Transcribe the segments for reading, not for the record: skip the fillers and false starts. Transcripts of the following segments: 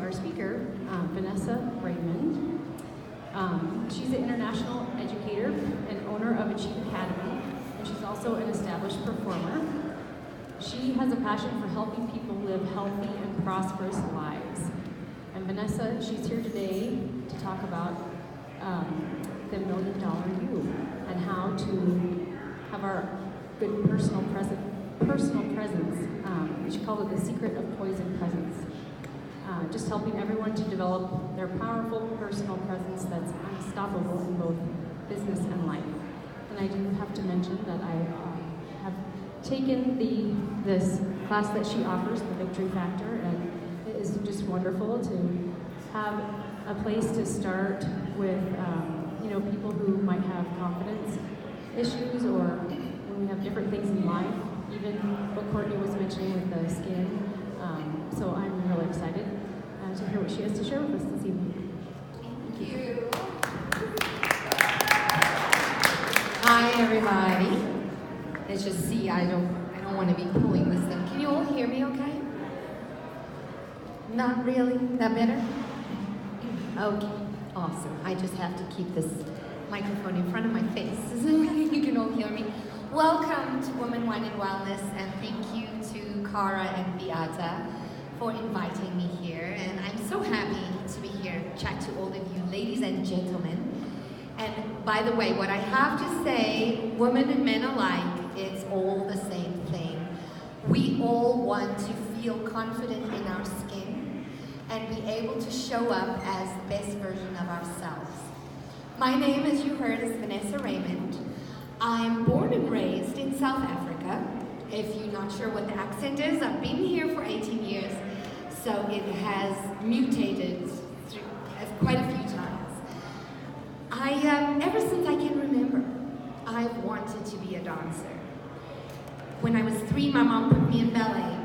our speaker, Vanessa Raymond. She's an international educator and owner of Achieve Academy, and she's also an established performer. She has a passion for helping people live healthy and prosperous lives. And Vanessa, she's here today to talk about the $1 Million You and how to have our good personal presence. She called it the secret of poison presence. Just helping everyone to develop their powerful personal presence that's unstoppable in both business and life. And I do have to mention that I have taken this class that she offers, the Victory Factor, and it is just wonderful to have a place to start with people who might have confidence issues, or when we have different things in life, even what Courtney was mentioning with the skin. So I'm really excited to hear what she has to share with us this evening. Thank you. Hi, everybody. Let's just see. I don't want to be pulling this thing. Can you all hear me okay? Not really? That better? Okay, awesome. I just have to keep this microphone in front of my face so you can all hear me. Welcome to Women, Wine and Wellness, and thank you to Cara and Beata for inviting me here. And I'm so happy to be here to chat to all of you, ladies and gentlemen. And by the way, what I have to say, women and men alike, it's all the same thing. We all want to feel confident in our skin and be able to show up as the best version of ourselves. My name, as you heard, is Vanessa Raymond. I'm born and raised in South Africa. If you're not sure what the accent is, I've been here for 18 years, so it has mutated quite a few times. Ever since I can remember, I've wanted to be a dancer. When I was 3, my mom put me in ballet,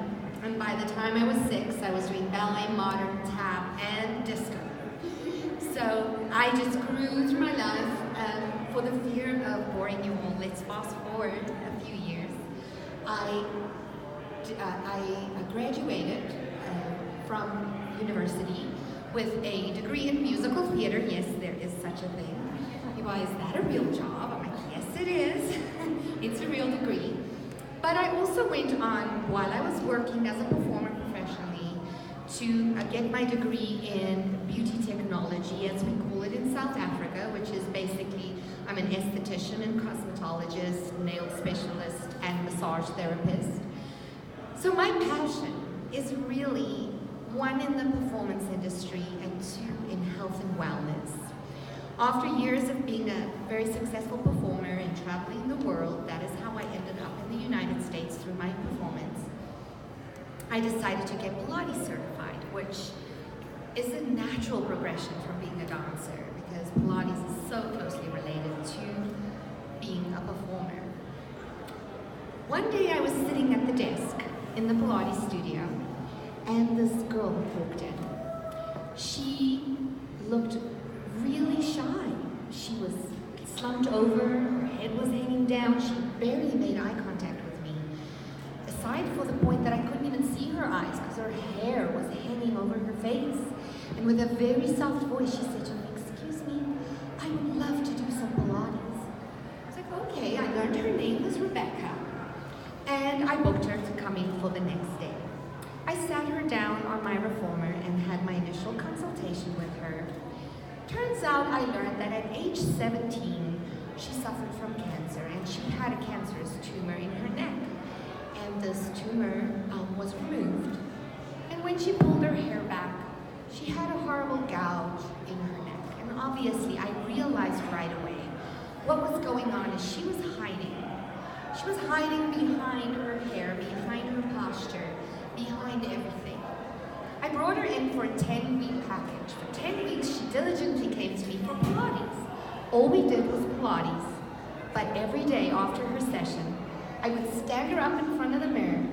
and by the time I was 6, I was doing ballet, modern, tap, and disco. So I just grew through my life. For the fear of boring you all, let's fast forward a few years. I graduated from university with a degree in musical theater. Yes, there is such a thing. Why, is that a real job? I'm like, yes, it is. It's a real degree. But I also went on, while I was working as a performer professionally, to get my degree in beauty technology, as we call it in South Africa, which is basically, I'm an esthetician and cosmetologist, nail specialist, and massage therapist. So my passion is really, 1, in the performance industry, and 2, in health and wellness. After years of being a very successful performer and traveling the world, that is how I ended up in the United States through my performance. I decided to get Pilates certified, which is a natural progression from being a dancer, because Pilates is so closely related to being a performer. One day I was sitting at the desk in the Pilates studio, and this girl walked in. She looked really shy. She was slumped over, her head was hanging down, she barely made eye contact with me. Aside for the point that I couldn't even see her eyes because her hair was hanging over her face. And with a very soft voice, she said to me, "Excuse me, I would love to do some Pilates." I was like, okay. I learned her name was Rebecca, and I booked her to come in for the next day. I sat her down on my reformer and had my initial consultation with her. Turns out I learned that at age 17, she suffered from cancer, and she had a cancerous tumor in her neck. And this tumor was removed. And when she pulled her hair back, she had a horrible gouge in her neck. And obviously, I realized right away what was going on is she was hiding. She was hiding behind her hair, behind her posture, behind everything. I brought her in for a 10-week package. For 10 weeks, she diligently came to me for Pilates. All we did was Pilates. But every day after her session, I would stand her up in front of the mirror,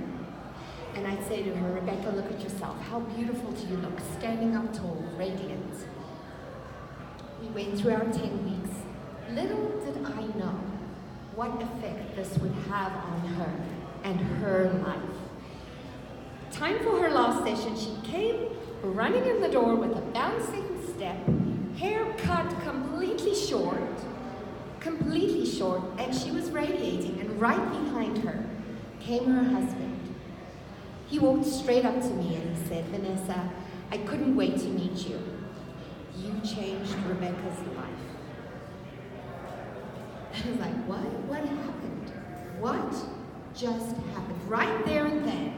and I'd say to her, "Rebecca, look at yourself. How beautiful do you look, standing up tall, radiant." We went through our 10 weeks. Little did I know what effect this would have on her and her life. Time for her last session, she came running in the door with a bouncing step, hair cut completely short, and she was radiating, and right behind her came her husband. He walked straight up to me and he said, "Vanessa, I couldn't wait to meet you. You changed Rebecca's life." I was like, what? What happened? What just happened? Right there and then,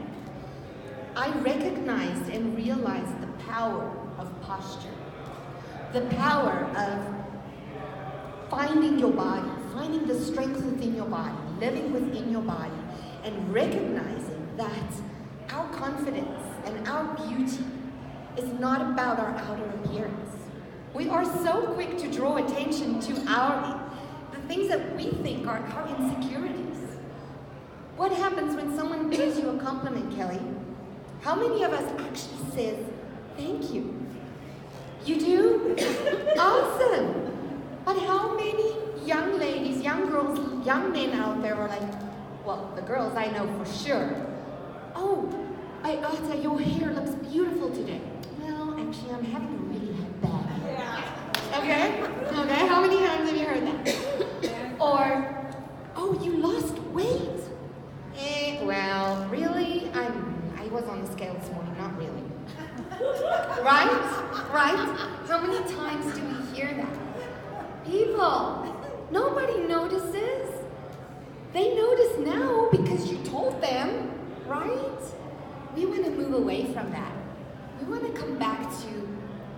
I recognized and realized the power of posture. The power of finding your body, finding the strength within your body, living within your body, and recognizing that our confidence and our beauty is not about our outer appearance. We are so quick to draw attention to the things that we think are our insecurities. What happens when someone pays you a compliment, Kelly? How many of us actually says, "Thank you"? You do? Awesome! But how many young ladies, young girls, young men out there are like, well, the girls I know for sure, "Oh, Ata, your hair looks beautiful today." Well, actually, I'm having a really bad hair. Okay, how many times have you heard that? Or, "Oh, you lost weight." Well, really? I was on the scale this morning, not really. Right? How many times do we hear that? People, nobody notices. They notice now because you told them, right? We want to move away from that. We want to come back to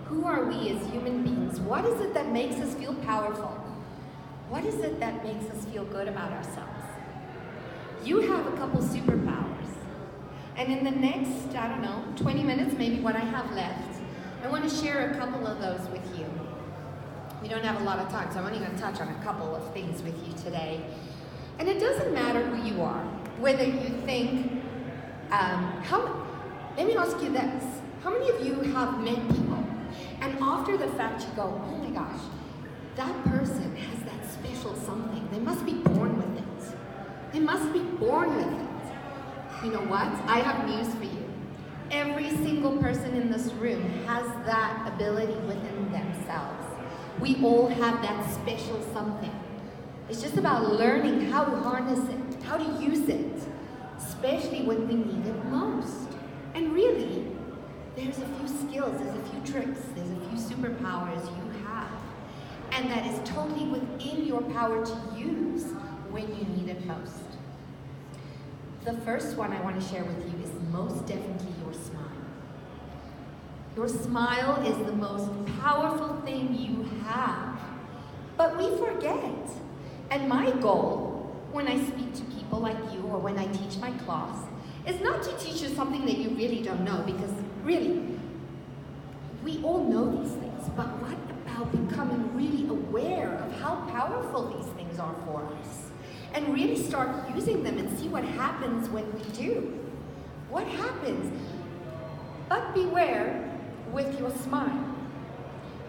who are we as human beings? What is it that makes us feel powerful? What is it that makes us feel good about ourselves? You have a couple superpowers. And in the next, 20 minutes, maybe what I have left, I want to share a couple of those with you. We don't have a lot of time, so I'm only going to touch on a couple of things with you today. And it doesn't matter who you are, whether you think, let me ask you this. How many of you have met people, and after the fact you go, "Oh my gosh, that person has that special something. They must be born with it. They must be born with it." You know what? I have news for you. Every single person in this room has that ability within themselves. We all have that special something. It's just about learning how to harness it, how to use it, especially when we need it most. And really, there's a few skills, there's a few tricks, there's a few superpowers you have. And that is totally within your power to use when you need it most. The first one I want to share with you is most definitely your smile. Your smile is the most powerful thing you have. But we forget. And my goal, when I speak to people like you or when I teach my class, is not to teach you something that you really don't know, because really, we all know these things. But what about becoming really aware of how powerful these things are for us? And really start using them and see what happens when we do. What happens? But beware with your smile.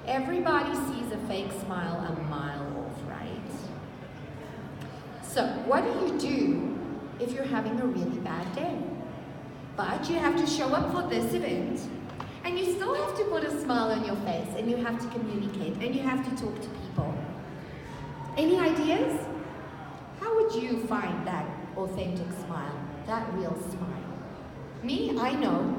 Everybody sees a fake smile a mile off, right? So what do if you're having a really bad day? But you have to show up for this event, and you still have to put a smile on your face, and you have to communicate, and you have to talk to people. Any ideas? How would you find that authentic smile, that real smile? Me, I know.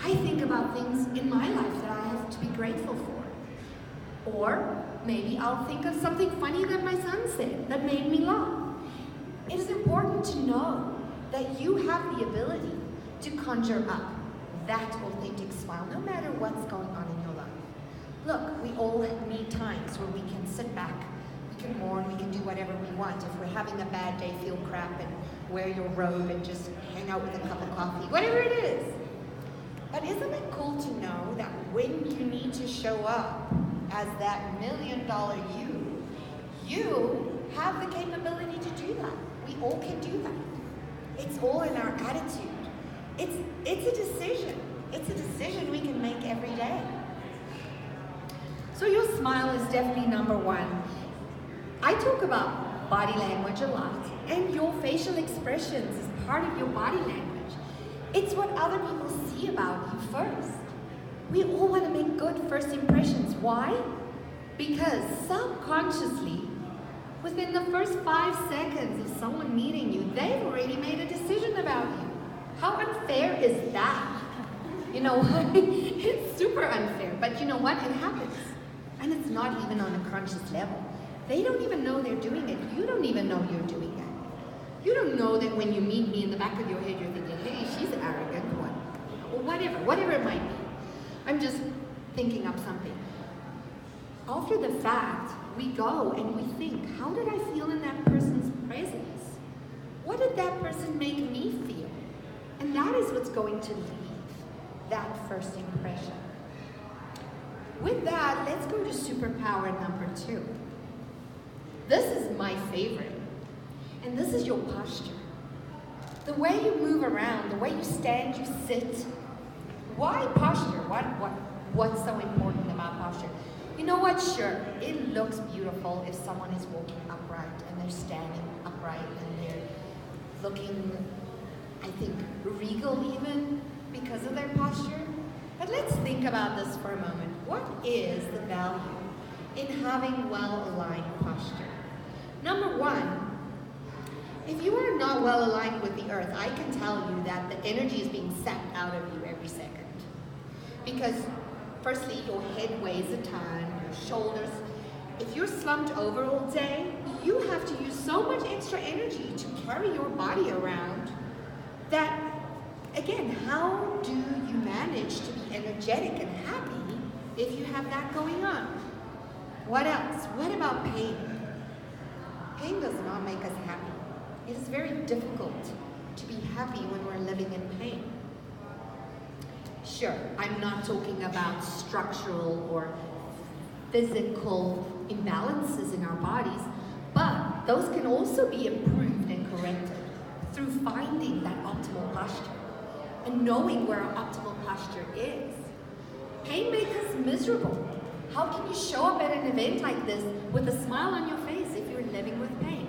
I think about things in my life that I have to be grateful for. Or maybe I'll think of something funny that my son said that made me laugh. It is important to know that you have the ability to conjure up that authentic smile, no matter what's going on in your life. Look, we all need times where we can sit back, we can mourn, we can do whatever we want. If we're having a bad day, feel crap and wear your robe and just hang out with a cup of coffee, whatever it is. But isn't it cool to know that when you need to show up as that $1 million you have the capability to do that. We all can do that. It's all in our attitude. It's a decision. It's a decision we can make every day. So your smile is definitely number one. I talk about body language a lot, and your facial expressions is part of your body language. It's what other people see about you first. We all want to make good first impressions. Why? Because subconsciously, within the first 5 seconds of someone meeting you, they've already made a decision about you. How unfair is that? You know what? It's super unfair, but you know what? It happens. And it's not even on a conscious level. They don't even know they're doing it. You don't even know you're doing it. You don't know that when you meet me in the back of your head, you're thinking, hey, she's an arrogant one. Or whatever it might be. I'm just thinking up something. After the fact, we go and we think, how did I feel in that person's presence? What did that person make me feel? And that is what's going to leave that first impression. With that, let's go to superpower number 2. This is my favorite. And this is your posture. The way you move around, the way you stand, you sit. Why posture? What's so important about posture? You know what? Sure, it looks beautiful if someone is walking upright and they're standing upright and they're looking, I think, regal even because of their posture. But let's think about this for a moment. What is the value in having well-aligned posture? Number 1, if you are not well aligned with the earth, I can tell you that the energy is being sapped out of you every second. Because firstly, your head weighs a ton, your shoulders. If you're slumped over all day, you have to use so much extra energy to carry your body around that, again, how do you manage to be energetic and happy if you have that going on? What else? What about pain? Pain does not make us happy. It is very difficult to be happy when we're living in pain. Sure, I'm not talking about structural or physical imbalances in our bodies, but those can also be improved and corrected through finding that optimal posture and knowing where our optimal posture is. Pain makes us miserable. How can you show up at an event like this with a smile on your face if you're living with pain?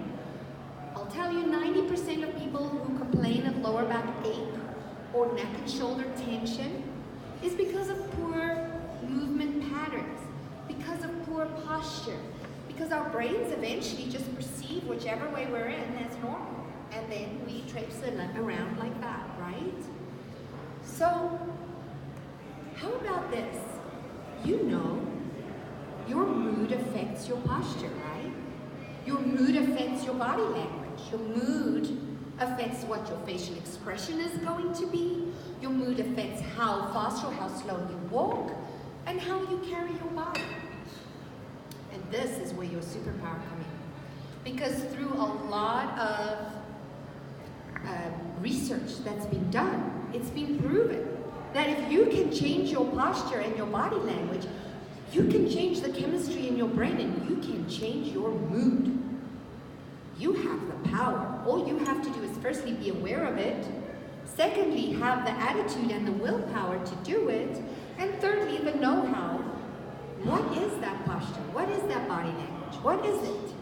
I'll tell you, 90% of people who complain of lower back ache or neck and shoulder tension is because of poor movement patterns, because of poor posture, because our brains eventually just perceive whichever way we're in as normal, and then we traipse around like that, right? So, how about this? You know, your mood affects your posture, right? Your mood affects your body language. Your mood affects what your facial expression is going to be. Your mood affects how fast or how slow you walk and how you carry your body. And this is where your superpower comes in. Because through a lot of research that's been done, it's been proven that if you can change your posture and your body language, you can change the chemistry in your brain and you can change your mood. You have the power. All you have to do is firstly be aware of it, secondly have the attitude and the willpower to do it, and thirdly the know-how. What is that posture? What is that body language? What is it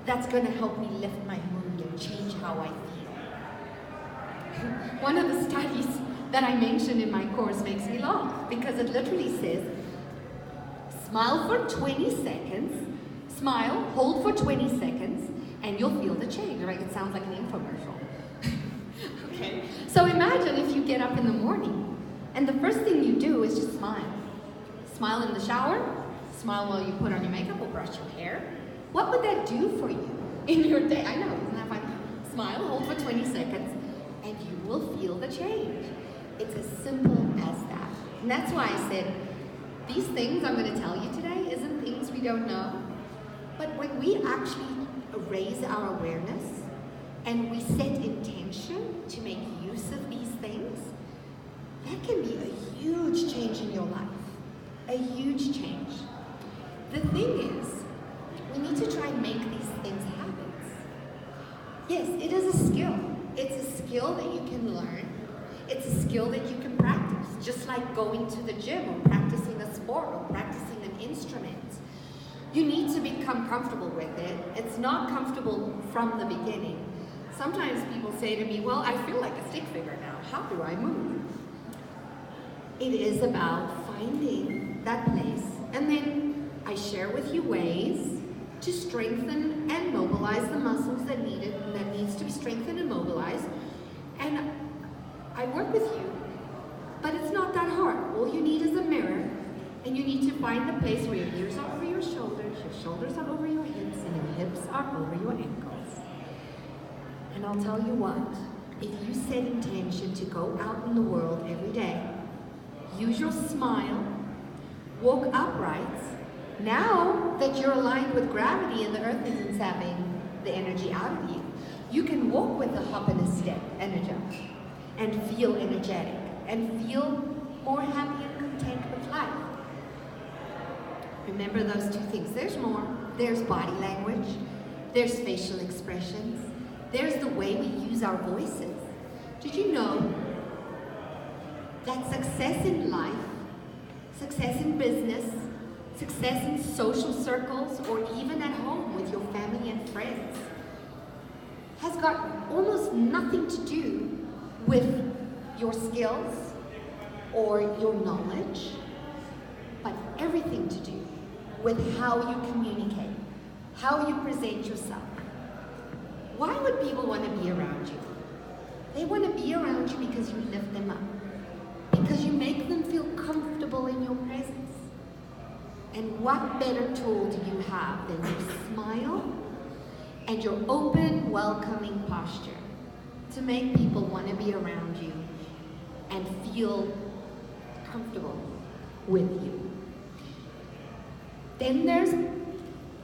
that's going to help me lift my mood and change how I feel? One of the studies that I mentioned in my course makes me laugh because it literally says, smile for 20 seconds, smile, hold for 20 seconds, and you'll feel the change, right? It sounds like an infomercial. Okay. So imagine if you get up in the morning and the first thing you do is just smile. Smile in the shower, smile while you put on your makeup or brush your hair. What would that do for you in your day? I know, isn't that fun? Smile, hold for 20 seconds, and you will feel the change. It's as simple as that. And that's why I said, these things I'm going to tell you today isn't things we don't know. But when we actually raise our awareness and we set intention to make use of these things, that can be a huge change in your life. A huge change. The thing is, we need to try and make these things habits. Yes, it is a skill. It's a skill that you can learn. It's a skill that you can practice, just like going to the gym or practicing a sport or practicing an instrument. You need to become comfortable with it. It's not comfortable from the beginning. Sometimes people say to me, well, I feel like a stick figure now. How do I move? It is about finding to strengthen and mobilize the muscles that needs to be strengthened and mobilized. And I work with you, but it's not that hard. All you need is a mirror, and you need to find the place where your ears are over your shoulders are over your hips, and your hips are over your ankles. And I'll tell you what, if you set intention to go out in the world every day, use your smile, walk upright. Now that you're aligned with gravity and the earth isn't sapping the energy out of you, you can walk with a hop and a step and a jump and feel energetic and feel more happy and content with life. Remember those two things. There's more. There's body language. There's facial expressions. There's the way we use our voices. Did you know that success in life, success in business, success in social circles, or even at home with your family and friends, has got almost nothing to do with your skills or your knowledge, but everything to do with how you communicate, how you present yourself. Why would people want to be around you? They want to be around you because you lift them up, because you make them feel comfortable in your presence. And what better tool do you have than your smile and your open, welcoming posture to make people want to be around you and feel comfortable with you? Then there's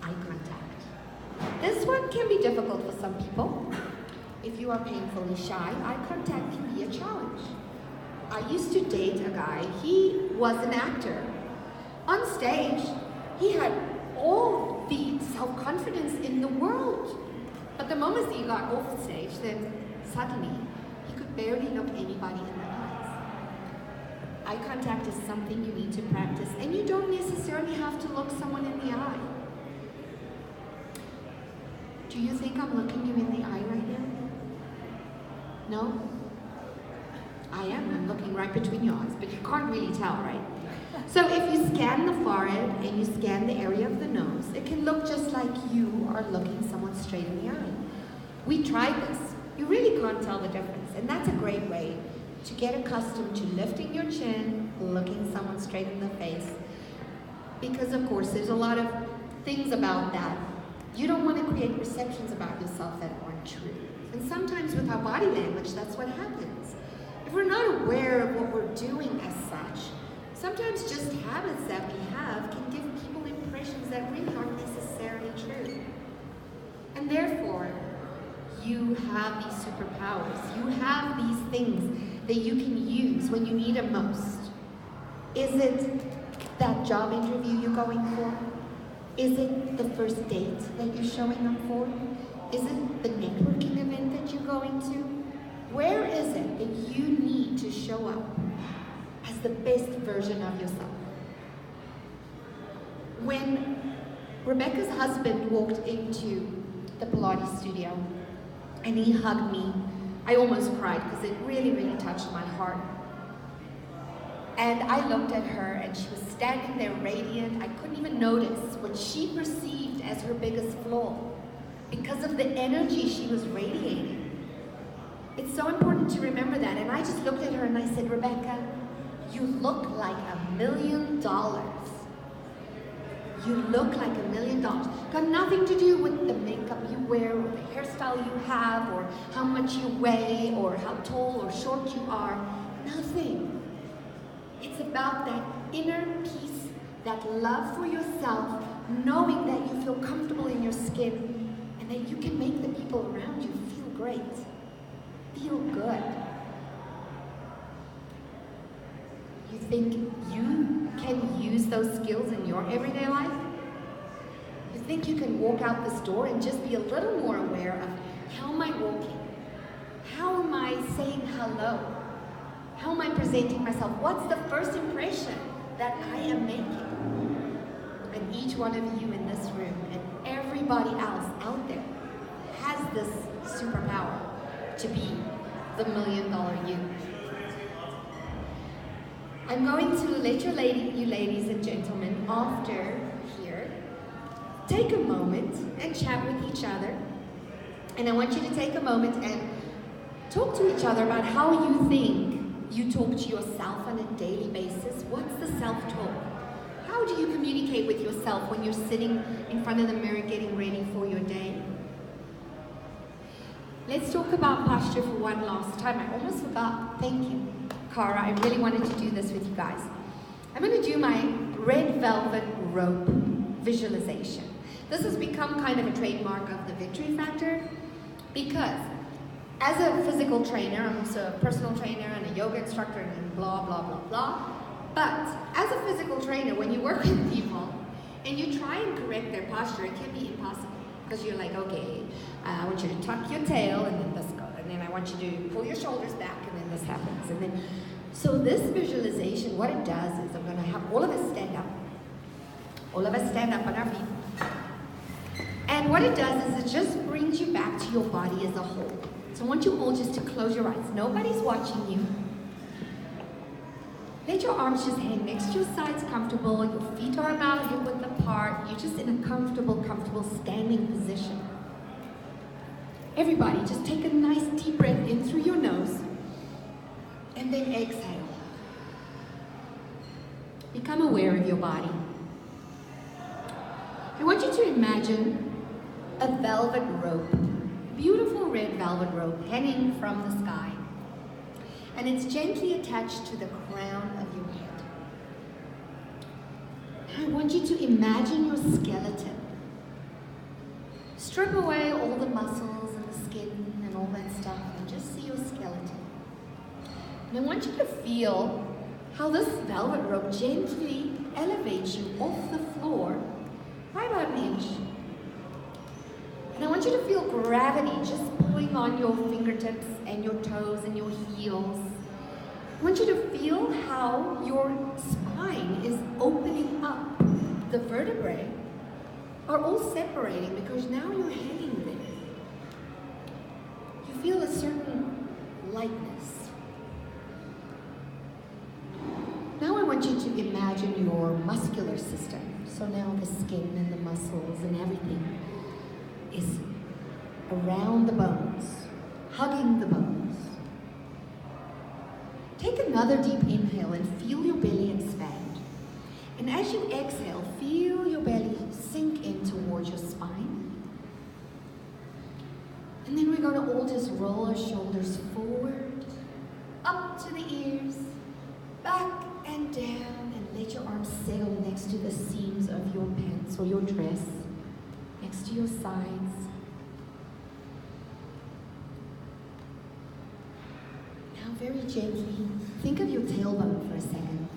eye contact. This one can be difficult for some people. If you are painfully shy, eye contact can be a challenge. I used to date a guy, he was an actor. On stage, he had all the self-confidence in the world. But the moment he got off the stage, then suddenly, he could barely look anybody in the eyes. Eye contact is something you need to practice, and you don't necessarily have to look someone in the eye. Do you think I'm looking you in the eye right now? No? I am. I'm looking right between your eyes, but you can't really tell, right? So if you scan the forehead and you scan the area of the nose, it can look just like you are looking someone straight in the eye. We tried this. You really can't tell the difference, and that's a great way to get accustomed to lifting your chin, looking someone straight in the face. Because of course, there's a lot of things about that. You don't want to create perceptions about yourself that aren't true. And sometimes with our body language, that's what happens. If we're not aware of what we're doing as such, sometimes just habits that we have can give people impressions that really aren't necessarily true. And therefore, you have these superpowers. You have these things that you can use when you need them most. Is it that job interview you're going for? Is it the first date that you're showing up for? Is it the networking event that you're going to? Where is it that you need to show up as the best version of yourself? When Rebecca's husband walked into the Pilates studio and he hugged me, I almost cried because it really, really touched my heart. And I looked at her and she was standing there radiant. I couldn't even notice what she perceived as her biggest flaw because of the energy she was radiating. It's so important to remember that. And I just looked at her and I said, Rebecca, you look like $1 million. You look like $1 million. Got nothing to do with the makeup you wear or the hairstyle you have or how much you weigh or how tall or short you are. Nothing. It's about that inner peace, that love for yourself, knowing that you feel comfortable in your skin and that you can make the people around you feel great, feel good. You think you can use those skills in your everyday life? You think you can walk out this door and just be a little more aware of how am I walking? How am I saying hello? How am I presenting myself? What's the first impression that I am making? And each one of you in this room and everybody else out there has this superpower to be the $1 million you. I'm going to let you ladies and gentlemen, after here, take a moment and chat with each other. And I want you to take a moment and talk to each other about how you think you talk to yourself on a daily basis. What's the self-talk? How do you communicate with yourself when you're sitting in front of the mirror getting ready for your day? Let's talk about posture for one last time. I almost forgot. Thank you, Cara. I really wanted to do this with you guys. I'm going to do my red velvet rope visualization. This has become kind of a trademark of the Victory Factor because as a physical trainer, I'm also a personal trainer and a yoga instructor and blah, blah, blah, blah. But as a physical trainer, when you work with people and you try and correct their posture, it can be impossible. Because you're like, okay, I want you to tuck your tail and then this goes. And then I want you to pull your shoulders back and then this happens. And then, so this visualization, what it does is I'm going to have all of us stand up. All of us stand up on our feet. And what it does is it just brings you back to your body as a whole. So I want you all just to close your eyes. Nobody's watching you. Let your arms just hang next to your sides, comfortable. Your feet are about hip-width apart. You're just in a comfortable standing position. Everybody, just take a nice deep breath in through your nose. And then exhale. Become aware of your body. I want you to imagine a velvet rope. Beautiful red velvet rope hanging from the sky. And it's gently attached to the crown of your head. Now I want you to imagine your skeleton. Strip away all the muscles and the skin and all that stuff and just see your skeleton. And I want you to feel how this velvet rope gently elevates you off the floor by about an inch. And I want you to feel gravity just pulling on your fingertips and your toes and your heels. I want you to feel how your spine is opening up. The vertebrae are all separating because now you're hanging there. You feel a certain lightness. Now I want you to imagine your muscular system. So now the skin and the muscles and everything is around the bones, hugging the bones. Take another deep inhale and feel your belly expand. And as you exhale, feel your belly sink in towards your spine. And then we're going to all just roll our shoulders forward, up to the ears, back and down, and let your arms settle next to the seams of your pants or your dress, next to your sides. Now very gently, think of your tailbone for a second.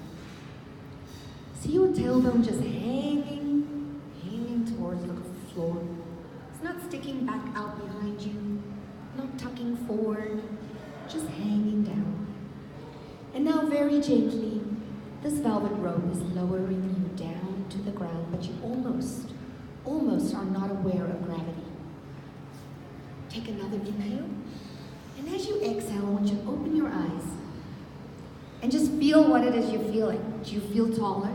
See your tailbone just hanging towards the floor. It's not sticking back out behind you, not tucking forward, just hanging down. And now very gently, this velvet rope is lowering you down to the ground, but you almost are not aware of gravity. Take another inhale. And as you exhale, I want you to open your eyes and just feel what it is you're feeling. Do you feel taller?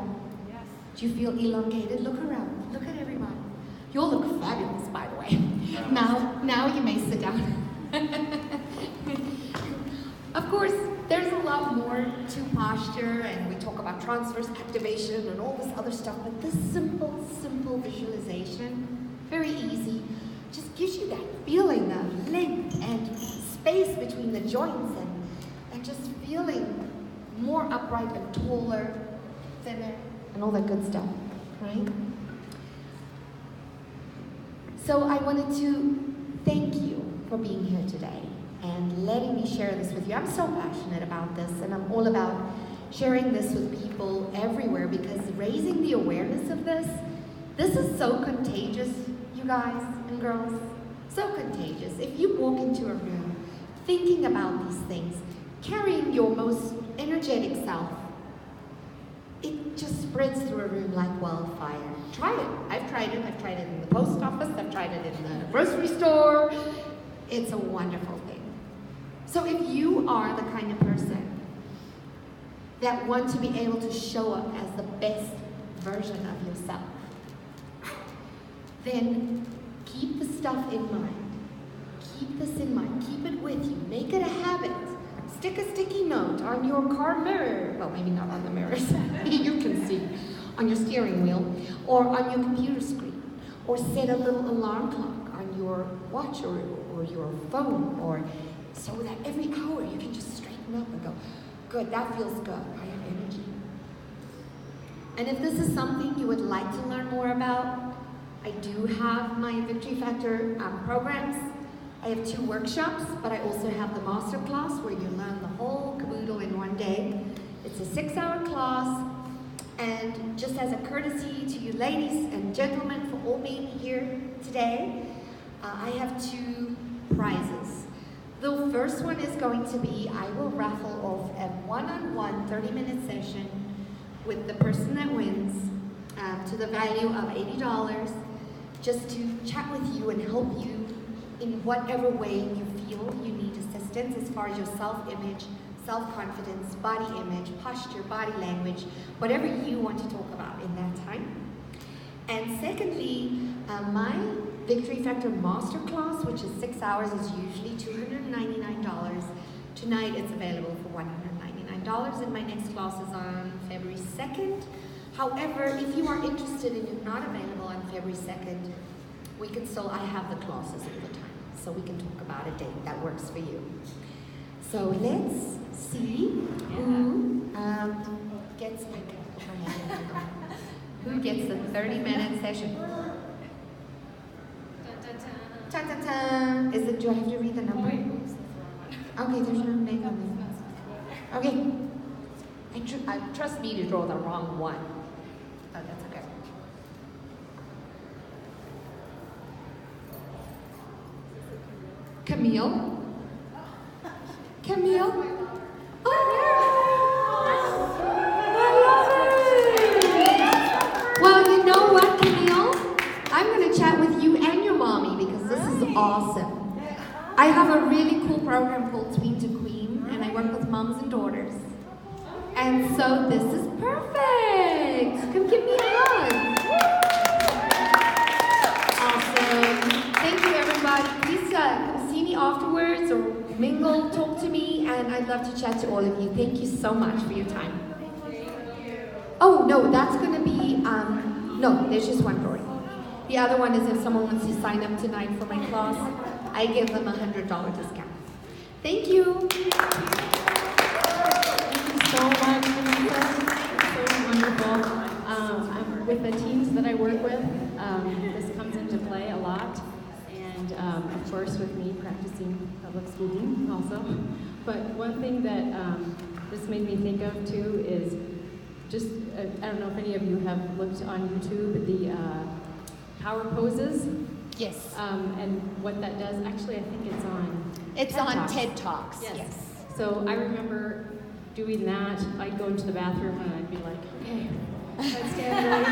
Yes. Do you feel elongated? Look around. Look at everybody. You all look fabulous, by the way. Now you may sit down. Of course, there's a lot more to posture, and we talk about transverse activation and all this other stuff, but this simple visualization, very easy, just gives you that feeling of length and space between the joints and just feeling more upright and taller, thinner, and all that good stuff, right? So I wanted to thank you for being here today and letting me share this with you. I'm so passionate about this, and I'm all about sharing this with people everywhere because raising the awareness of this is so contagious, you guys and girls, so contagious. If you walk into a room thinking about these things, carrying your most energetic self, it just spreads through a room like wildfire. Try it. I've tried it. I've tried it in the post office. I've tried it in the grocery store. It's a wonderful thing. So if you are the kind of person that wants to be able to show up as the best version of yourself, then keep the stuff in mind. Keep this in mind. Keep it with you. Make it a habit. Stick a sticky note on your car mirror. Well, maybe not on the mirrors. You can see. On your steering wheel. Or on your computer screen. Or set a little alarm clock on your watch or your phone. Or so that every hour you can just straighten up and go, good, that feels good. I have energy. And if this is something you would like to learn more about, I do have my Victory Factor programs. I have 2 workshops, but I also have the master class where you learn the whole caboodle in one day. It's a 6-hour class, and just as a courtesy to you ladies and gentlemen for all being here today, I have 2 prizes. The first one is going to be, I will raffle off a one-on-one 30-minute session with the person that wins to the value of $80, just to chat with you and help you in whatever way you feel you need assistance as far as your self-image, self-confidence, body image, posture, body language, whatever you want to talk about in that time. And secondly, my Victory Factor Masterclass, which is 6 hours, is usually $299. Tonight it's available for $199, and my next class is on February 2nd. However, if you are interested and you're not available on February 2nd, we can still, I have the classes all the time, so we can talk about a date that works for you. So let's see who gets the 30-minute session. Ta ta ta. Is it? Do I have to read the number? Okay, there's no name on there. Okay. I trust me to draw the wrong one. Oh, that's okay. Camille? Camille? Oh, I love it! Well, you know what, Camille? I'm going to chat with you and your mommy because this is awesome. I have a really cool program called Tween to Queen, and I work with moms and daughters. And so this is perfect! Come give me a hug! Awesome. Thank you, everybody. Please come see me afterwards or mingle, talk to me, and I'd love to chat to all of you. Thank you so much for your time. Oh, no, that's going to be, no, there's just one drawing. The other one is if someone wants to sign up tonight for my class, I give them a $100 discount. Thank you. So much, Vanessa. So wonderful. With the teams that I work with, this comes into play a lot, and of course with me practicing public speaking also. But one thing that this made me think of too is just, I don't know if any of you have looked on YouTube, the power poses. Yes. And what that does, actually I think it's on TED Talks. Yes. So I remember doing that. I'd go into the bathroom and I'd be like, okay, I'd stand really